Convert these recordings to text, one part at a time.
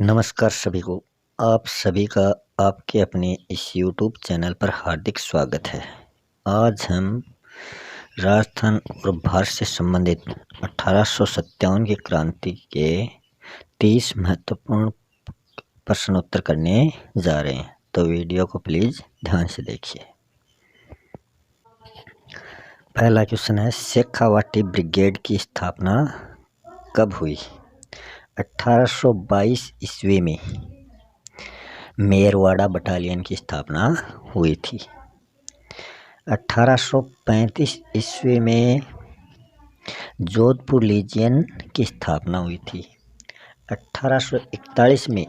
नमस्कार सभी को। आप सभी का आपके अपने इस YouTube चैनल पर हार्दिक स्वागत है। आज हम राजस्थान और भारत से संबंधित 1857 की क्रांति के 30 महत्वपूर्ण प्रश्न उत्तर करने जा रहे हैं, तो वीडियो को प्लीज़ ध्यान से देखिए। पहला क्वेश्चन है, शेखावाटी ब्रिगेड की स्थापना कब हुई? 1822 ईस्वी में मेरवाड़ा बटालियन की स्थापना हुई थी। 1835 ईस्वी में जोधपुर लीजियन की स्थापना हुई थी। 1841 में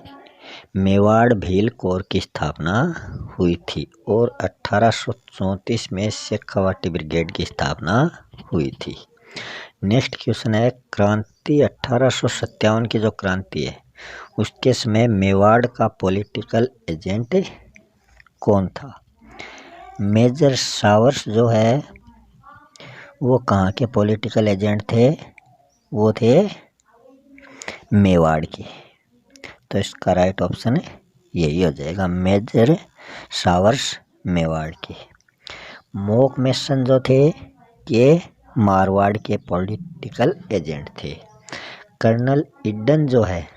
मेवाड़ भील कोर की स्थापना हुई थी और 1834 में शेखावाटी ब्रिगेड की स्थापना हुई थी। नेक्स्ट क्वेश्चन है, क्रांति 1857 की जो क्रांति है उसके समय मेवाड़ का पॉलिटिकल एजेंट कौन था? मेजर सावर्स जो है वो कहाँ के पॉलिटिकल एजेंट थे? वो थे मेवाड़ के। तो इसका राइट ऑप्शन यही हो जाएगा, मेजर सावर्स मेवाड़ के। मोक मेसन जो थे ये मारवाड़ के पॉलिटिकल एजेंट थे। कर्नल इडन जो है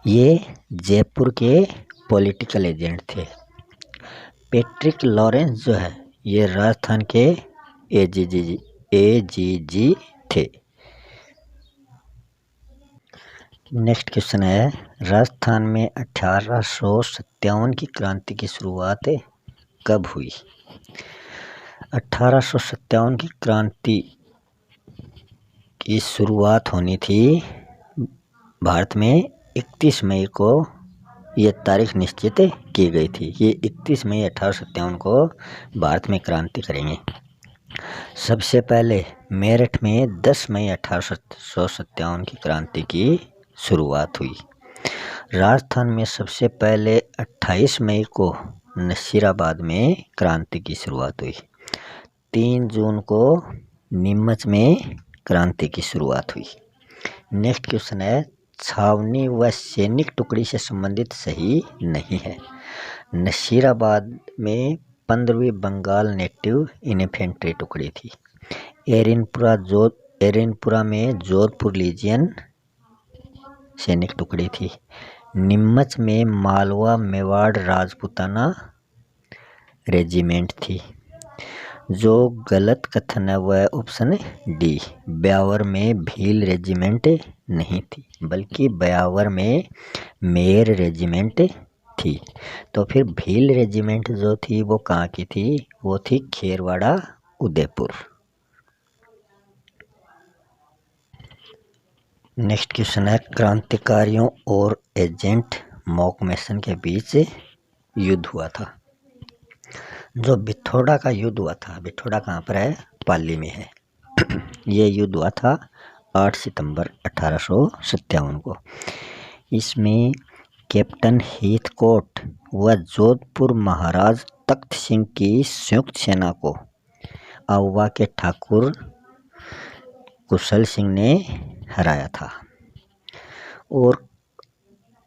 ये जयपुर के पॉलिटिकल एजेंट थे। पैट्रिक लॉरेंस जो है ये राजस्थान के एजीजी थे। नेक्स्ट क्वेश्चन है, राजस्थान में 1857 की क्रांति की शुरुआत कब हुई? 1857 की क्रांति की शुरुआत होनी थी भारत में 31 मई को, ये तारीख निश्चित की गई थी। ये 31 मई 1857 को भारत में क्रांति करेंगे। सबसे पहले मेरठ में 10 मई 1857 की क्रांति की शुरुआत हुई। राजस्थान में सबसे पहले 28 मई को नसीराबाद में क्रांति की शुरुआत हुई। 3 जून को नीमच में क्रांति की शुरुआत हुई। नेक्स्ट क्वेश्चन है, छावनी व सैनिक टुकड़ी से संबंधित सही नहीं है। नसीराबाद में 15वीं बंगाल नेटिव इन्फेंट्री टुकड़ी थी। एरिनपुरा में जोधपुर लीजियन सैनिक टुकड़ी थी। नीमच में मालवा मेवाड़ राजपूताना रेजिमेंट थी। जो गलत कथन है वह ऑप्शन डी, ब्यावर में भील रेजिमेंट नहीं थी बल्कि ब्यावर में मेर रेजिमेंट थी। तो फिर भील रेजिमेंट जो थी वो कहाँ की थी? वो थी खेरवाड़ा उदयपुर। नेक्स्ट क्वेश्चन है, क्रांतिकारियों और एजेंट मोक मेसन के बीच युद्ध हुआ था। जो बिथोड़ा का युद्ध हुआ था, बिथोड़ा कहाँ पर है? पाली में है। ये युद्ध हुआ था 8 सितंबर 1857 को। इसमें कैप्टन हीथकोट व जोधपुर महाराज तख्त सिंह की संयुक्त सेना को आउवा के ठाकुर कुशल सिंह ने हराया था और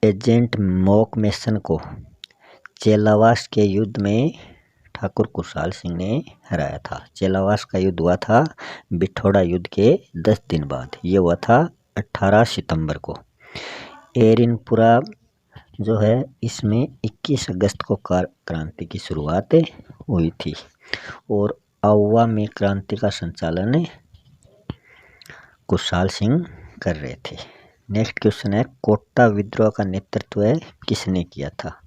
एजेंट मोक मेसन को चेलावास के युद्ध में ठाकुर कुशाल सिंह ने हराया था। चेलावास का युद्ध हुआ था बिठोड़ा युद्ध के 10 दिन बाद। ये हुआ था 18 सितंबर को। एरिनपुरा जो है इसमें 21 अगस्त को क्रांति की शुरुआत हुई थी और आउवा में क्रांति का संचालन कुशाल सिंह कर रहे थे। नेक्स्ट क्वेश्चन है, कोटा विद्रोह का नेतृत्व किसने किया था?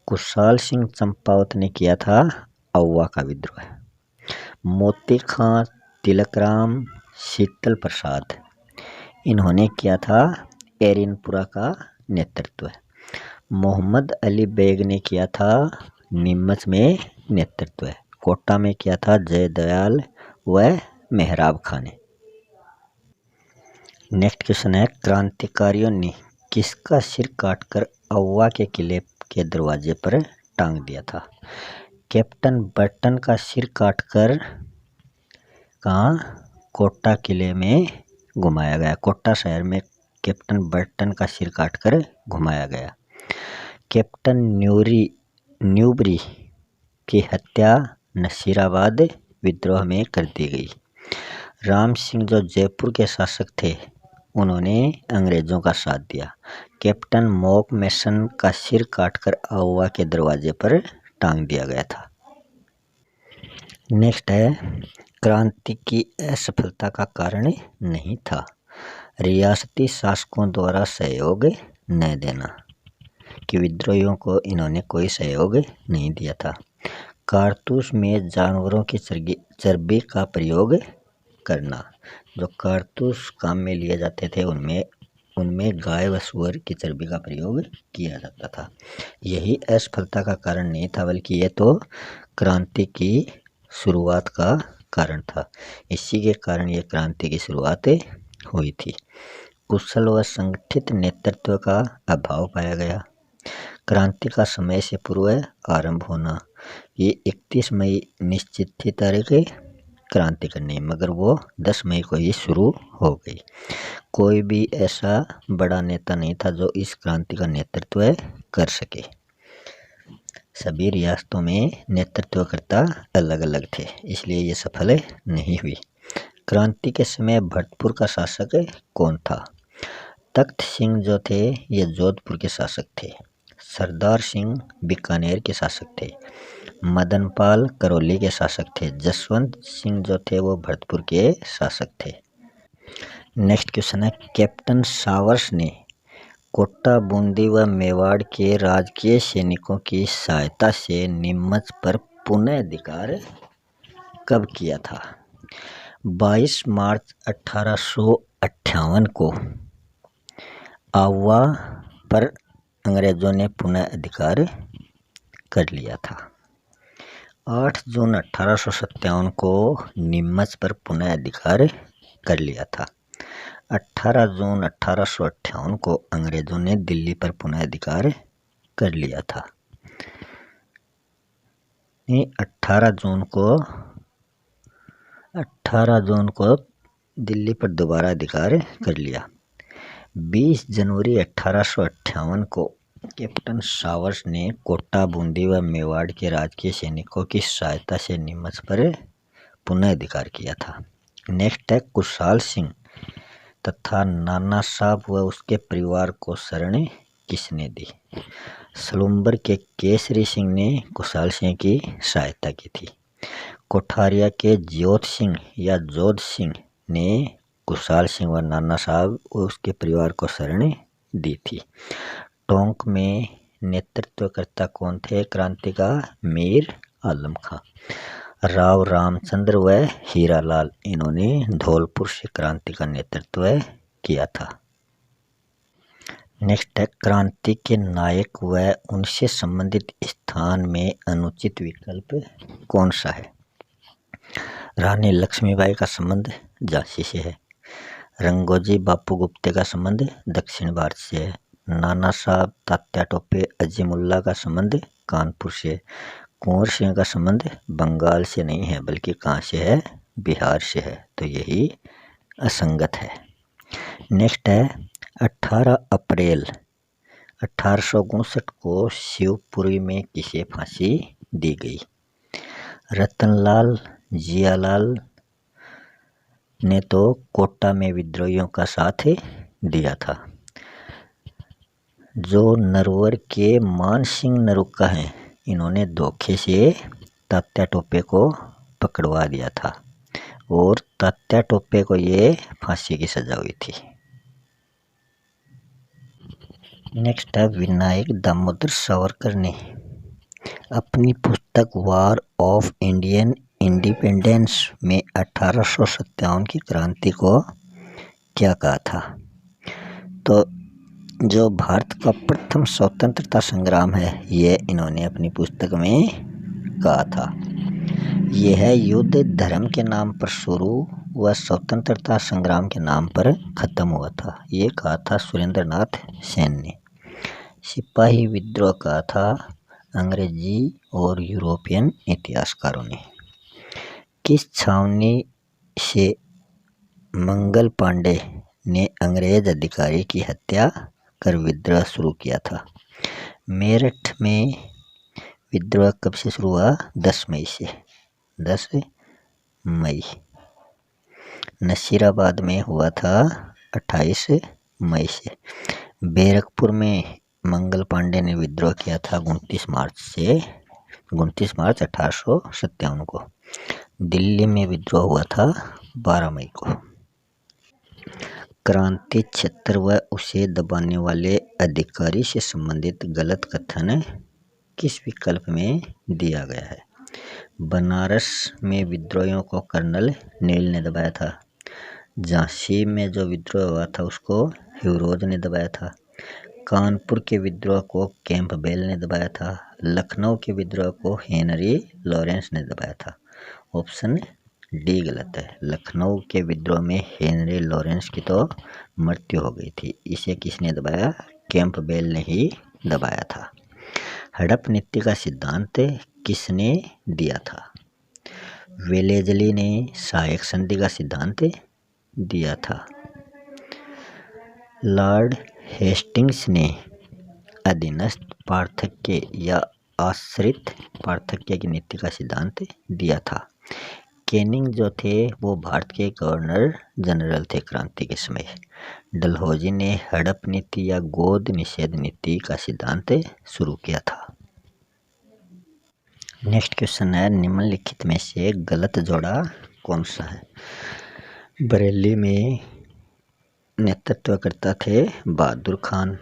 कुशाल सिंह चंपावत ने किया था आउवा का विद्रोह। मोती खां, तिलकराम, शीतल प्रसाद इन्होंने किया था एरिनपुरा का नेतृत्व। मोहम्मद अली बेग ने किया था नीमच में नेतृत्व। कोटा में किया था जयदयाल व मेहराब खां ने। नेक्स्ट क्वेश्चन है, क्रांतिकारियों ने किसका सिर काटकर आउवा के किले के दरवाजे पर टांग दिया था? कैप्टन बर्टन का सिर काटकर कहाँ? कोटा किले में घुमाया गया। कोटा शहर में कैप्टन बर्टन का सिर काटकर घुमाया गया। कैप्टन न्यूबरी की हत्या नसीराबाद विद्रोह में कर दी गई। राम सिंह जो जयपुर के शासक थे, उन्होंने अंग्रेजों का साथ दिया। कैप्टन मॉक मैसन का सिर काटकर आउवा के दरवाजे पर टांग दिया गया था। नेक्स्ट है, क्रांति की असफलता का कारण नहीं था, रियासती शासकों द्वारा सहयोग न देना, कि विद्रोहियों को इन्होंने कोई सहयोग नहीं दिया था। कारतूस में जानवरों की चर्बी का प्रयोग करना, जो कारतूस काम में लिए जाते थे उनमें गाय व सूअर की चर्बी का प्रयोग किया जाता था। यही असफलता का कारण नहीं था, बल्कि ये तो क्रांति की शुरुआत का कारण था। इसी के कारण ये क्रांति की शुरुआत हुई थी। कुशल व संगठित नेतृत्व का अभाव पाया गया। क्रांति का समय से पूर्व आरंभ होना, ये 31 मई निश्चित थी तारीख क्रांति करनी, मगर वो 10 मई को ही शुरू हो गई। कोई भी ऐसा बड़ा नेता नहीं था जो इस क्रांति का नेतृत्व कर सके। सभी रियासतों में नेतृत्वकर्ता अलग अलग थे, इसलिए ये सफल नहीं हुई। क्रांति के समय भरतपुर का शासक कौन था? तख्त सिंह जो थे ये जोधपुर के शासक थे। सरदार सिंह बीकानेर के शासक थे। मदनपाल करौली के शासक थे। जसवंत सिंह जो थे वो भरतपुर के शासक थे। नेक्स्ट क्वेश्चन है, कैप्टन सावर्स ने कोटा, बूंदी व मेवाड़ के राजकीय सैनिकों की सहायता से नीमच पर पुनः अधिकार कब किया था? 22 मार्च 1858 को आउवा पर अंग्रेजों ने पुनः अधिकार कर लिया था। 8 जून 1857 को नीमच पर पुनः अधिकार कर लिया था। 18 जून 1858 को अंग्रेजों ने दिल्ली पर पुनः अधिकार कर लिया था। 18 जून को दिल्ली पर दोबारा अधिकार कर लिया। 20 जनवरी 1858 को कैप्टन सावर्स ने कोटा, बूंदी व मेवाड़ के राजकीय सैनिकों की सहायता से नीमच पर पुनः अधिकार किया था। नेक्स्ट है, कुशाल सिंह तथा नाना साहब व उसके परिवार को शरण किसने दी? सलूम्बर के केसरी सिंह ने कुशाल सिंह की सहायता की थी। कोठारिया के ज्योत सिंह या जोध सिंह ने कुशाल सिंह व नाना साहब व उसके परिवार को शरण दी थी। टोंक में नेतृत्वकर्ता कौन थे क्रांति का? मीर आलम खां। राव रामचंद्र व हीरालाल, इन्होंने धौलपुर से क्रांति का नेतृत्व किया था। नेक्स्ट है, क्रांति के नायक व उनसे संबंधित स्थान में अनुचित विकल्प कौन सा है? रानी लक्ष्मीबाई का संबंध झांसी से है। रंगोजी बापू गुप्ते का संबंध दक्षिण भारत से है। नाना साहब तात्या टोपे अजीमुल्ला का संबंध कानपुर से। कुंवर सिंह का संबंध बंगाल से नहीं है, बल्कि कहाँ से है? बिहार से है, तो यही असंगत है। नेक्स्ट है, 18 अप्रैल 1859 को शिवपुरी में किसे फांसी दी गई? रतनलाल, जियालाल ने तो कोटा में विद्रोहियों का साथ दिया था। जो नरवर के मान सिंह नरुक्का हैं, इन्होंने धोखे से तात्या टोपे को पकड़वा दिया था और तात्या टोपे को ये फांसी की सजा हुई थी। नेक्स्ट है, विनायक दामोदर सावरकर ने अपनी पुस्तक वॉर ऑफ इंडियन इंडिपेंडेंस में 1857 की क्रांति को क्या कहा था? तो जो भारत का प्रथम स्वतंत्रता संग्राम है, ये इन्होंने अपनी पुस्तक में कहा था। यह युद्ध धर्म के नाम पर शुरू व स्वतंत्रता संग्राम के नाम पर खत्म हुआ था, ये कहा था सुरेंद्रनाथ सेन ने। सिपाही विद्रोह कहा था अंग्रेजी और यूरोपियन इतिहासकारों ने। किस छावनी से मंगल पांडे ने अंग्रेज अधिकारी की हत्या कर विद्रोह शुरू किया था। मेरठ में विद्रोह कब से शुरू हुआ? 10 मई से। 10 मई। नसीराबाद में हुआ था 28 मई से। बैरकपुर में मंगल पांडे ने विद्रोह किया था 29 मार्च 1857 को। दिल्ली में विद्रोह हुआ था 12 मई को। क्रांति क्षेत्र व उसे दबाने वाले अधिकारी से संबंधित गलत कथन किस विकल्प में दिया गया है? बनारस में विद्रोहियों को कर्नल नील ने दबाया था। झांसी में जो विद्रोह हुआ था उसको ह्यूरोज ने दबाया था। कानपुर के विद्रोह को कैंपबेल ने दबाया था। लखनऊ के विद्रोह को हेनरी लॉरेंस ने दबाया था। ऑप्शन डी गलत है। लखनऊ के विद्रोह में हेनरी लॉरेंस की तो मृत्यु हो गई थी। इसे किसने दबाया? कैंपबेल ने ही दबाया था। हड़प नीति का सिद्धांत किसने दिया था? वेलेजली ने सहायक संधि का सिद्धांत दिया था। लॉर्ड हेस्टिंग्स ने अधीनस्थ पार्थक्य या आश्रित पार्थक्य की नीति का सिद्धांत दिया था। कैनिंग जो थे वो भारत के गवर्नर जनरल थे क्रांति के समय। डलहौजी ने हड़प नीति या गोद निषेध नीति का सिद्धांत शुरू किया था। नेक्स्ट क्वेश्चन है, निम्नलिखित में से गलत जोड़ा कौन सा है? बरेली में नेतृत्व थे बहादुर खान।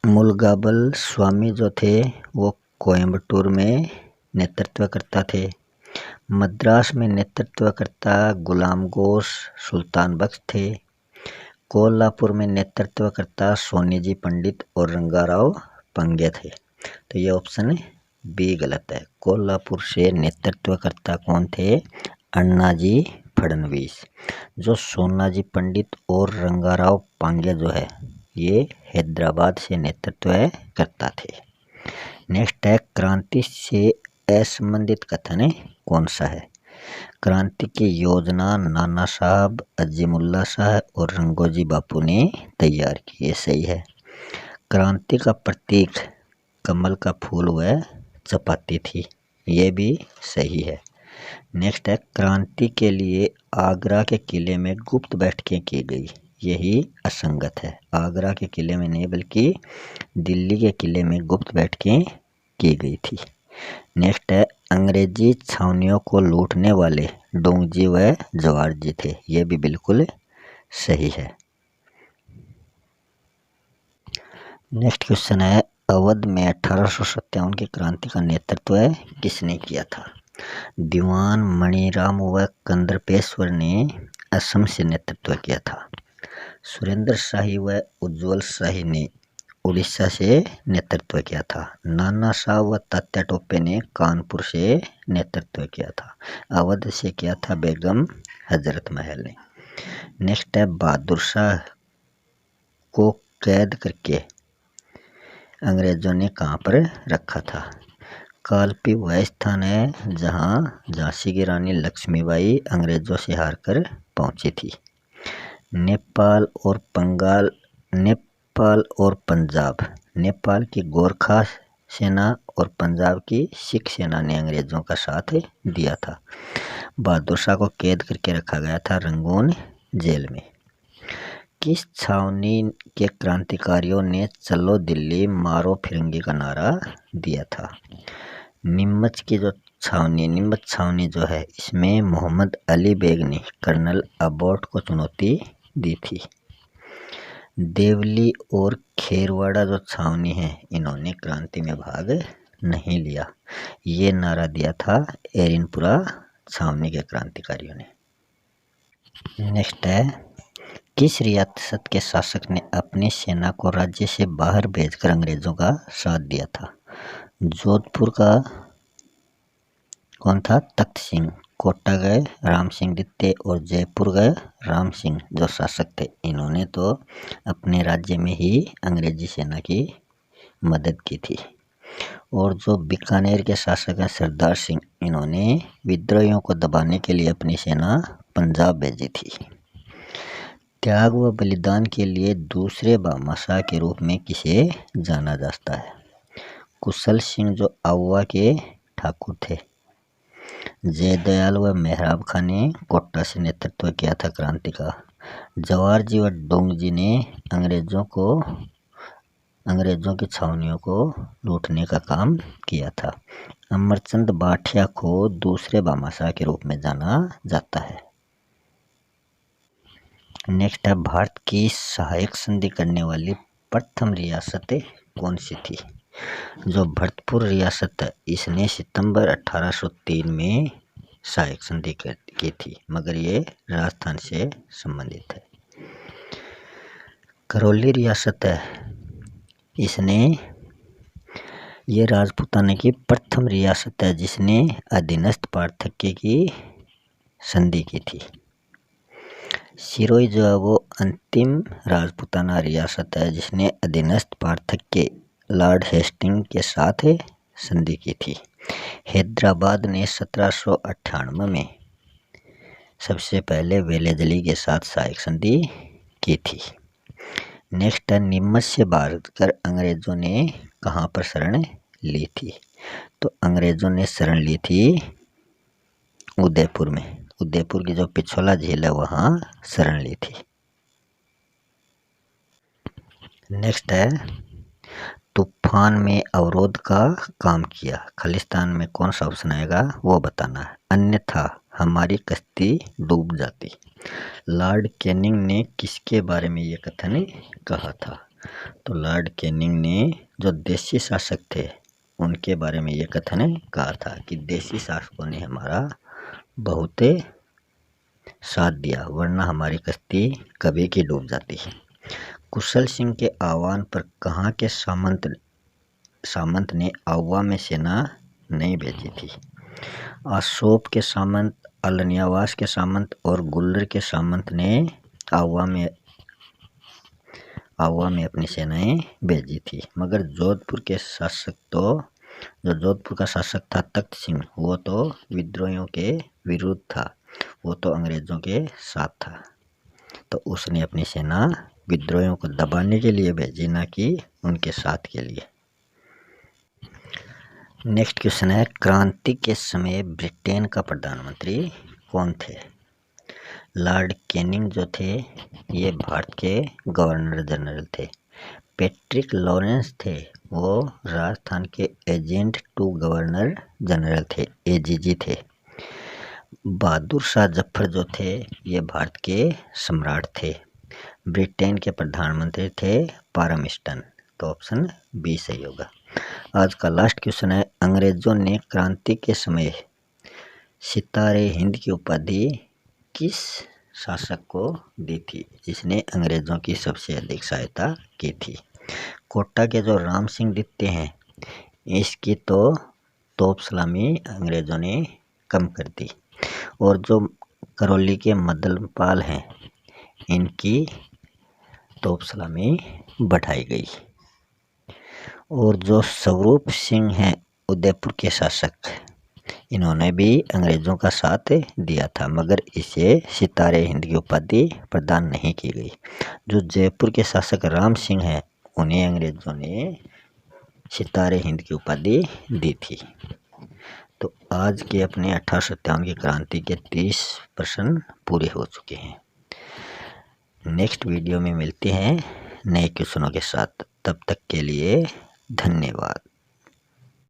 मुलगाबल स्वामी जो थे वो कोयम्बटूर में नेतृत्वकर्ता थे। मद्रास में नेतृत्वकर्ता गुलाम गोश सुल्तान बख्श थे। कोल्हापुर में नेतृत्वकर्ता सोनीजी पंडित और रंगाराव पंगे थे। तो ये ऑप्शन बी गलत है। कोल्हापुर से नेतृत्वकर्ता कौन थे? अन्नाजी फडणवीस। जो सोनाजी पंडित और रंगाराव पांगे जो है ये हैदराबाद से नेतृत्व करता थे। नेक्स्ट है, क्रांति से असंबंधित कथन कौन सा है? क्रांति की योजना नाना साहब, अजीमुल्ला शाह और रंगोजी बापू ने तैयार की। ये सही है। क्रांति का प्रतीक कमल का फूल व चपाती थी। ये भी सही है। नेक्स्ट है, क्रांति के लिए आगरा के किले में गुप्त बैठकें की गई। यही असंगत है। आगरा के किले में नहीं बल्कि दिल्ली के किले में गुप्त बैठकें की गई थी। नेक्स्ट है, अंग्रेजी छावनियों को लूटने वाले डोंगजी व जवाहर थे। ये भी बिल्कुल सही है। नेक्स्ट क्वेश्चन है, अवध में 1857 की क्रांति का नेतृत्व किसने किया था? दीवान मणिराम व कंदरपेश्वर ने असम से नेतृत्व किया था। सुरेंद्र शाही व उज्ज्वल शाही ने उड़ीसा से नेतृत्व किया था। नाना शाह व तात्या टोपे ने कानपुर से नेतृत्व किया था। अवध से किया था बेगम हजरत महल ने। नेक्स्ट है, बहादुर शाह को कैद करके अंग्रेजों ने कहाँ पर रखा था? कालपी वह स्थान है जहाँ झांसी की रानी लक्ष्मीबाई अंग्रेजों से हारकर पहुंची थी। नेपाल और पंजाब, नेपाल की गोरखा सेना और पंजाब की सिख सेना ने अंग्रेजों का साथ दिया था। बहादुर शाह को कैद करके रखा गया था रंगून जेल में। किस छावनी के क्रांतिकारियों ने चलो दिल्ली मारो फिरंगी का नारा दिया था? नीमच की जो नीमच छावनी जो है इसमें मोहम्मद अली बेग ने कर्नल अबॉट को चुनौती दी थी। देवली और खेरवाड़ा जो छावनी है इन्होंने क्रांति में भाग नहीं लिया। ये नारा दिया था एरिनपुरा छावनी के क्रांतिकारियों ने। नेक्स्ट है, किस रियासत के शासक ने अपनी सेना को राज्य से बाहर भेजकर अंग्रेजों का साथ दिया था? जोधपुर का कौन था? तख्त सिंह। कोटा गए राम सिंह द्वितीय और जयपुर गए राम सिंह जो शासक थे इन्होंने तो अपने राज्य में ही अंग्रेजी सेना की मदद की थी। और जो बीकानेर के शासक हैं सरदार सिंह इन्होंने विद्रोहियों को दबाने के लिए अपनी सेना पंजाब भेजी थी। त्याग व बलिदान के लिए दूसरे भामाशाह के रूप में किसे जाना जाता है? कुशल सिंह जो आउवा के ठाकुर थे। जयदयाल व मेहराब खां ने कोटा से नेतृत्व किया था क्रांति का। जवाहर जी व डोंगजी ने अंग्रेजों की छावनियों को लूटने का काम किया था। अमरचंद बाठिया को दूसरे भामाशाह के रूप में जाना जाता है। नेक्स्ट है, भारत की सहायक संधि करने वाली प्रथम रियासत कौन सी थी? जो भरतपुर रियासत है, इसने सितंबर 1803 में सहायक संधि की थी, मगर ये राजस्थान से संबंधित है। करौली रियासत है, ये राजपूताना की प्रथम रियासत है जिसने अधीनस्थ पार्थक्य की संधि की थी। सिरोही जो है वो अंतिम राजपूताना रियासत है जिसने अधीनस्थ पार्थक्य लॉर्ड हेस्टिंग के साथ संधि की थी। हैदराबाद ने 1798 में सबसे पहले वेलेजली के साथ सहायक संधि की थी। नेक्स्ट है, नीमच से भारत कर अंग्रेजों ने कहाँ पर शरण ली थी? तो अंग्रेजों ने शरण ली थी उदयपुर में। उदयपुर की जो पिछोला झील है वहाँ शरण ली थी। नेक्स्ट है, तूफान में अवरोध का काम किया। खालिस्तान में कौन सा ऑप्शन आएगा वो बताना है, अन्यथा हमारी कश्ती डूब जाती। लॉर्ड कैनिंग ने किसके बारे में ये कथन कहा था? तो लॉर्ड कैनिंग ने जो देशी शासक थे उनके बारे में ये कथन कहा था कि देशी शासकों ने हमारा बहुत साथ दिया, वरना हमारी कश्ती कभी की डूब जाती है। कुशल सिंह के आह्वान पर कहाँ के सामंत ने आउवा में सेना नहीं भेजी थी? अशोक के सामंत, अलनियावास के सामंत और गुल्लर के सामंत ने आउवा में अपनी सेनाएं भेजी थी, मगर जोधपुर का शासक था तख्त सिंह, वो तो विद्रोहियों के विरुद्ध था, वो तो अंग्रेजों के साथ था, तो उसने अपनी सेना विद्रोहियों को दबाने के लिए भेजी, ना कि उनके साथ के लिए। नेक्स्ट क्वेश्चन है, क्रांति के समय ब्रिटेन का प्रधानमंत्री कौन थे? लॉर्ड कैनिंग जो थे ये भारत के गवर्नर जनरल थे। पैट्रिक लॉरेंस थे, वो राजस्थान के एजेंट टू गवर्नर जनरल थे, एजीजी थे। बहादुर शाह जफर जो थे ये भारत के सम्राट थे। ब्रिटेन के प्रधानमंत्री थे पारमिस्टन, तो ऑप्शन बी सही होगा। आज का लास्ट क्वेश्चन है, अंग्रेजों ने क्रांति के समय सितारे हिंद की उपाधि किस शासक को दी थी जिसने अंग्रेजों की सबसे अधिक सहायता की थी? कोटा के जो राम सिंह दित्ते हैं इसकी तो तोप सलामी अंग्रेजों ने कम कर दी, और जो करौली के मदनपाल हैं इनकी तोप सलामी बढ़ाई गई, और जो स्वरूप सिंह हैं उदयपुर के शासक इन्होंने भी अंग्रेजों का साथ दिया था, मगर इसे सितारे हिंद की उपाधि प्रदान नहीं की गई। जो जयपुर के शासक राम सिंह हैं उन्हें अंग्रेजों ने सितारे हिंद की उपाधि दी थी। तो आज के अपने 1857 की क्रांति के 30 प्रश्न पूरे हो चुके हैं। नेक्स्ट वीडियो में मिलते हैं नए क्वेश्चनों के साथ, तब तक के लिए धन्यवाद।